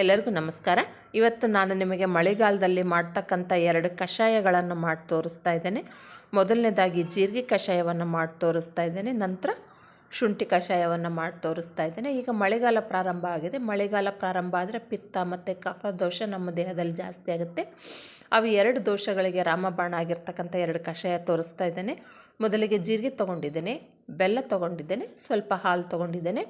ಎಲ್ಲರಿಗೂ ನಮಸ್ಕಾರ. ಇವತ್ತು ನಾನು ನಿಮಗೆ ಮಳೆಗಾಲದಲ್ಲಿ ಮಾಡ್ತಕ್ಕಂಥ 2 ಕಷಾಯಗಳನ್ನು ಮಾಡಿ ತೋರಿಸ್ತಾ ಇದ್ದೇನೆ. ಮೊದಲನೇದಾಗಿ ಜೀರಿಗೆ ಕಷಾಯವನ್ನು ಮಾಡಿ ತೋರಿಸ್ತಾ ಇದ್ದೇನೆ. ನಂತರ ಶುಂಠಿ ಕಷಾಯವನ್ನು ಮಾಡಿ ತೋರಿಸ್ತಾ ಇದ್ದೇನೆ. ಈಗ ಮಳೆಗಾಲ ಪ್ರಾರಂಭ ಆಗಿದೆ. ಮಳೆಗಾಲ ಪ್ರಾರಂಭ ಆದರೆ ಪಿತ್ತ ಮತ್ತು ಕಫ ದೋಷ ನಮ್ಮ ದೇಹದಲ್ಲಿ ಜಾಸ್ತಿ ಆಗುತ್ತೆ. ಅವು 2 ದೋಷಗಳಿಗೆ ರಾಮಬಾಣ ಆಗಿರ್ತಕ್ಕಂಥ 2 ಕಷಾಯ ತೋರಿಸ್ತಾ ಇದ್ದೇನೆ. ಮೊದಲಿಗೆ ಜೀರಿಗೆ ತೊಗೊಂಡಿದ್ದೇನೆ, ಬೆಲ್ಲ ತೊಗೊಂಡಿದ್ದೇನೆ, ಸ್ವಲ್ಪ ಹಾಲು ತೊಗೊಂಡಿದ್ದೇನೆ.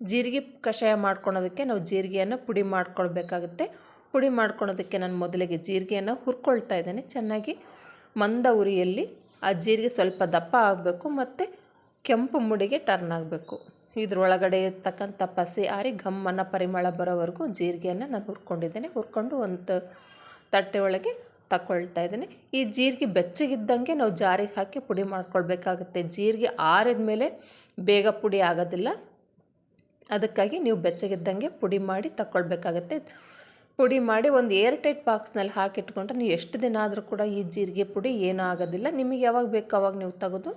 ಜೀರಿಗೆ ಕಷಾಯ ಮಾಡ್ಕೊಳೋದಕ್ಕೆ ನಾವು ಜೀರಿಗೆಯನ್ನು ಪುಡಿ ಮಾಡ್ಕೊಳ್ಬೇಕಾಗುತ್ತೆ. ಪುಡಿ ಮಾಡ್ಕೊಳೋದಕ್ಕೆ ನಾನು ಮೊದಲಿಗೆ ಜೀರಿಗೆಯನ್ನು ಹುರ್ಕೊಳ್ತಾ ಇದ್ದೇನೆ. ಚೆನ್ನಾಗಿ ಮಂದ ಉರಿಯಲ್ಲಿ ಆ ಜೀರಿಗೆ ಸ್ವಲ್ಪ ದಪ್ಪ ಆಗಬೇಕು ಮತ್ತು ಕೆಂಪು ಮುಡಿಗೆ ಟರ್ನ್ ಆಗಬೇಕು. ಇದರೊಳಗಡೆ ಇರ್ತಕ್ಕಂಥ ಪಸಿ ಆರಿ ಘಮ್ಮನ ಪರಿಮಳ ಬರೋವರೆಗೂ ಜೀರಿಗೆಯನ್ನು ನಾನು ಹುರ್ಕೊಂಡಿದ್ದೇನೆ. ಹುರ್ಕೊಂಡು ಒಂದು ತಟ್ಟೆ ಒಳಗೆ ತಗೊಳ್ತಾ ಇದ್ದೇನೆ. ಈ ಜೀರಿಗೆ ಬೆಚ್ಚಗಿದ್ದಂಗೆ ನಾವು ಜಾರಿಗೆ ಹಾಕಿ ಪುಡಿ ಮಾಡ್ಕೊಳ್ಬೇಕಾಗುತ್ತೆ. ಜೀರಿಗೆ ಆರಿದ ಮೇಲೆ ಬೇಗ ಪುಡಿ ಆಗೋದಿಲ್ಲ. ಅದಕ್ಕಾಗಿ ನೀವು ಬೆಚ್ಚಗಿದ್ದಂಗೆ ಪುಡಿ ಮಾಡಿ ತಗೊಳ್ಬೇಕಾಗತ್ತೆ. ಪುಡಿ ಮಾಡಿ ಒಂದು ಏರ್ ಟೈಟ್ ಬಾಕ್ಸ್ನಲ್ಲಿ ಹಾಕಿಟ್ಕೊಂಡ್ರೆ ನೀವು ಎಷ್ಟು ದಿನ ಆದರೂ ಕೂಡ ಈ ಜೀರಿಗೆ ಪುಡಿ ಏನೂ ಆಗೋದಿಲ್ಲ. ನಿಮಗೆ ಯಾವಾಗ ಬೇಕು ಅವಾಗ ನೀವು ತೆಗೆದು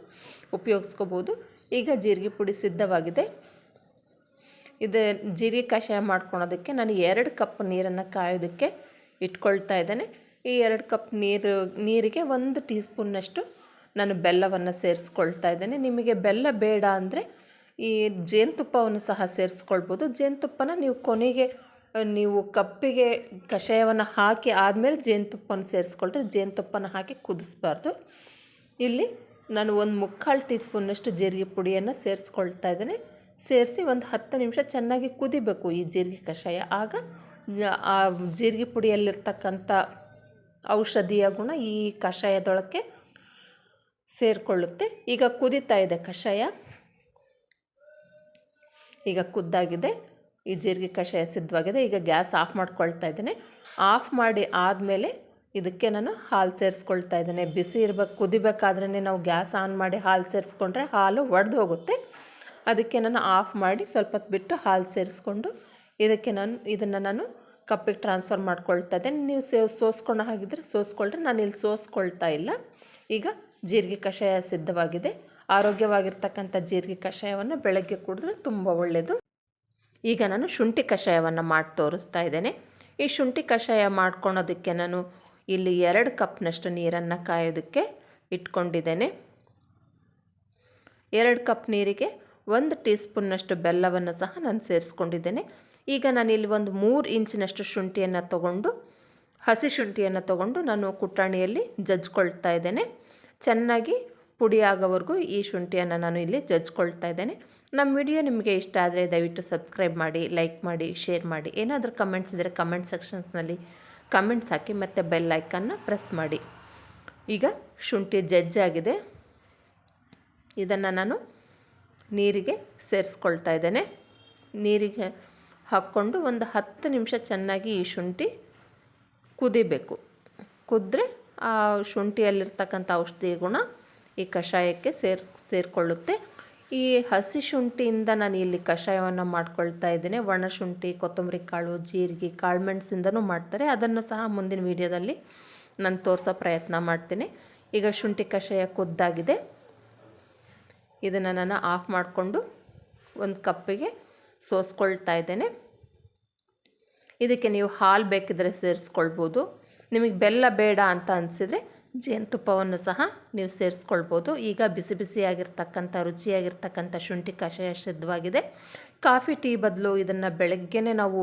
ಉಪಯೋಗಿಸ್ಕೋಬೋದು. ಈಗ ಜೀರಿಗೆ ಪುಡಿ ಸಿದ್ಧವಾಗಿದೆ. ಇದು ಜೀರಿಗೆ ಕಷಾಯ ಮಾಡ್ಕೊಳೋದಕ್ಕೆ ನಾನು 2 ಕಪ್ ನೀರನ್ನು ಕಾಯೋದಕ್ಕೆ ಇಟ್ಕೊಳ್ತಾ ಇದ್ದೇನೆ. ಈ 2 ಕಪ್ ನೀರಿಗೆ 1 ಟೀ ಸ್ಪೂನ್ನಷ್ಟು ನಾನು ಬೆಲ್ಲವನ್ನು ಸೇರಿಸ್ಕೊಳ್ತಾ ಇದ್ದೇನೆ. ನಿಮಗೆ ಬೆಲ್ಲ ಬೇಡ ಅಂದರೆ ಈ ಜೇನುತುಪ್ಪವನ್ನು ಸಹ ಸೇರಿಸ್ಕೊಳ್ಬೋದು. ಜೇನುತುಪ್ಪನ ನೀವು ಕೊನೆಗೆ ನೀವು ಕಪ್ಪಿಗೆ ಕಷಾಯವನ್ನು ಹಾಕಿ ಆದಮೇಲೆ ಜೇನುತುಪ್ಪನ ಸೇರಿಸ್ಕೊಳ್ರೆ ಜೇನುತುಪ್ಪನ ಹಾಕಿ ಕುದಿಸ್ಬಾರ್ದು. ಇಲ್ಲಿ ನಾನು 1/4 ಟೀ ಸ್ಪೂನ್ನಷ್ಟು ಜೀರಿಗೆ ಪುಡಿಯನ್ನು ಸೇರಿಸ್ಕೊಳ್ತಾ ಇದ್ದೇನೆ. ಸೇರಿಸಿ ಒಂದು 10 ನಿಮಿಷ ಚೆನ್ನಾಗಿ ಕುದಿಬೇಕು ಈ ಜೀರಿಗೆ ಕಷಾಯ. ಆಗ ಆ ಜೀರಿಗೆ ಪುಡಿಯಲ್ಲಿರ್ತಕ್ಕಂಥ ಔಷಧಿಯ ಗುಣ ಈ ಕಷಾಯದೊಳಕ್ಕೆ ಸೇರಿಕೊಳ್ಳುತ್ತೆ. ಈಗ ಕುದೀತಾ ಇದೆ ಕಷಾಯ. ಈಗ ಕುದ್ದಾಗಿದೆ. ಈ ಜೀರಿಗೆ ಕಷಾಯ ಸಿದ್ಧವಾಗಿದೆ. ಈಗ ಗ್ಯಾಸ್ ಆಫ್ ಮಾಡ್ಕೊಳ್ತಾ ಇದ್ದೇನೆ. ಆಫ್ ಮಾಡಿ ಆದಮೇಲೆ ಇದಕ್ಕೆ ನಾನು ಹಾಲು ಸೇರಿಸ್ಕೊಳ್ತಾ ಇದ್ದೇನೆ. ಬಿಸಿ ಇರಬೇಕು, ಕುದಿಬೇಕಾದ್ರೇ ನಾವು ಗ್ಯಾಸ್ ಆನ್ ಮಾಡಿ ಹಾಲು ಸೇರಿಸ್ಕೊಂಡ್ರೆ ಹಾಲು ಒಡೆದು ಹೋಗುತ್ತೆ. ಅದಕ್ಕೆ ನಾನು ಆಫ್ ಮಾಡಿ ಸ್ವಲ್ಪ ಹೊತ್ತು ಬಿಟ್ಟು ಹಾಲು ಸೇರಿಸ್ಕೊಂಡು ಇದನ್ನು ನಾನು ಕಪ್ಪಿಗೆ ಟ್ರಾನ್ಸ್ಫರ್ ಮಾಡ್ಕೊಳ್ತಾ ಇದ್ದೇನೆ. ನೀವು ಸೋಸ್ಕೊಂಡು ಹಾಗಿದ್ರೆ ಸೋಸ್ಕೊಳ್ರೆ ನಾನು ಇಲ್ಲಿ ಸೋಸ್ಕೊಳ್ತಾ ಇಲ್ಲ. ಈಗ ಜೀರಿಗೆ ಕಷಾಯ ಸಿದ್ಧವಾಗಿದೆ. ಆರೋಗ್ಯವಾಗಿರ್ತಕ್ಕಂಥ ಜೀರಿಗೆ ಕಷಾಯವನ್ನು ಬೆಳಗ್ಗೆ ಕುಡಿದ್ರೆ ತುಂಬ ಒಳ್ಳೆಯದು. ಈಗ ನಾನು ಶುಂಠಿ ಕಷಾಯವನ್ನು ಮಾಡಿ ತೋರಿಸ್ತಾ ಇದ್ದೇನೆ. ಈ ಶುಂಠಿ ಕಷಾಯ ಮಾಡ್ಕೊಳೋದಕ್ಕೆ ನಾನು ಇಲ್ಲಿ 2 ಕಪ್ನಷ್ಟು ನೀರನ್ನು ಕಾಯೋದಕ್ಕೆ ಇಟ್ಕೊಂಡಿದ್ದೇನೆ. 2 ಕಪ್ ನೀರಿಗೆ 1 ಟೀ ಸ್ಪೂನ್ನಷ್ಟು ಬೆಲ್ಲವನ್ನು ಸಹ ನಾನು ಸೇರಿಸ್ಕೊಂಡಿದ್ದೇನೆ. ಈಗ ನಾನಿಲ್ಲಿ ಒಂದು 3 ಇಂಚಿನಷ್ಟು ಶುಂಠಿಯನ್ನು ತೊಗೊಂಡು ಹಸಿ ಶುಂಠಿಯನ್ನು ತೊಗೊಂಡು ನಾನು ಕುಟ್ಟಾಣಿಯಲ್ಲಿ ಜಜ್ಕೊಳ್ತಾ ಇದ್ದೇನೆ. ಚೆನ್ನಾಗಿ ಪುಡಿ ಆಗೋವರೆಗೂ ಈ ಶುಂಠಿಯನ್ನು ನಾನು ಇಲ್ಲಿ ಜಜ್ಕೊಳ್ತಾ ಇದ್ದೇನೆ. ನಮ್ಮ ವಿಡಿಯೋ ನಿಮಗೆ ಇಷ್ಟ ಆದರೆ ದಯವಿಟ್ಟು ಸಬ್ಸ್ಕ್ರೈಬ್ ಮಾಡಿ, ಲೈಕ್ ಮಾಡಿ, ಶೇರ್ ಮಾಡಿ. ಏನಾದರೂ ಕಮೆಂಟ್ಸ್ ಇದ್ದರೆ ಕಮೆಂಟ್ ಸೆಕ್ಷನ್ಸ್ನಲ್ಲಿ ಕಮೆಂಟ್ಸ್ ಹಾಕಿ ಮತ್ತು ಬೆಲ್ ಐಕನ್ನ ಪ್ರೆಸ್ ಮಾಡಿ. ಈಗ ಶುಂಠಿ ಜಜ್ಜಾಗಿದೆ. ಇದನ್ನು ನಾನು ನೀರಿಗೆ ಸೇರಿಸ್ಕೊಳ್ತಾ ಇದ್ದೇನೆ. ನೀರಿಗೆ ಹಾಕ್ಕೊಂಡು ಒಂದು 10 ನಿಮಿಷ ಚೆನ್ನಾಗಿ ಈ ಶುಂಠಿ ಕುದಿಬೇಕು. ಕುದ್ರೆ ಆ ಶುಂಠಿಯಲ್ಲಿರ್ತಕ್ಕಂಥ ಔಷಧಿ ಗುಣ ಈ ಕಷಾಯಕ್ಕೆ ಸೇರಿಕೊಳ್ಳುತ್ತೆ. ಈ ಹಸಿ ಶುಂಠಿಯಿಂದ ನಾನು ಇಲ್ಲಿ ಕಷಾಯವನ್ನು ಮಾಡ್ಕೊಳ್ತಾ ಇದ್ದೇನೆ. ಒಣಶುಂಠಿ, ಕೊತ್ತಂಬರಿ ಕಾಳು, ಜೀರಿಗೆ, ಕಾಳುಮೆಣಸಿಂದನೂ ಮಾಡ್ತಾರೆ. ಅದನ್ನು ಸಹ ಮುಂದಿನ ವೀಡಿಯೋದಲ್ಲಿ ನಾನು ತೋರಿಸೋ ಪ್ರಯತ್ನ ಮಾಡ್ತೀನಿ. ಈಗ ಶುಂಠಿ ಕಷಾಯ ಕುದ್ದಾಗಿದೆ. ಇದನ್ನು ನಾನು ಆಫ್ ಮಾಡಿಕೊಂಡು ಒಂದು ಕಪ್ಪಿಗೆ ಸೋಸ್ಕೊಳ್ತಾ ಇದ್ದೇನೆ. ಇದಕ್ಕೆ ನೀವು ಹಾಲು ಬೇಕಿದ್ರೆ ಸೇರಿಸ್ಕೊಳ್ಬೋದು. ನಿಮಗೆ ಬೆಲ್ಲ ಬೇಡ ಅಂತ ಅನಿಸಿದರೆ ಜೇನುತುಪ್ಪವನ್ನು ಸಹ ನೀವು ಸೇರಿಸ್ಕೊಳ್ಬೋದು. ಈಗ ಬಿಸಿ ಬಿಸಿಯಾಗಿರ್ತಕ್ಕಂಥ ರುಚಿಯಾಗಿರ್ತಕ್ಕಂಥ ಶುಂಠಿ ಕಷಾಯ ಸಿದ್ಧವಾಗಿದೆ. ಕಾಫಿ ಟೀ ಬದಲು ಇದನ್ನು ಬೆಳಗ್ಗೆನೇ ನಾವು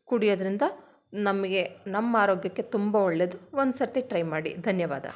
ಕುಡಿಯೋದ್ರಿಂದ ನಮ್ಮ ಆರೋಗ್ಯಕ್ಕೆ ತುಂಬ ಒಳ್ಳೆಯದು. ಒಂದು ಸರ್ತಿ ಟ್ರೈ ಮಾಡಿ. ಧನ್ಯವಾದ.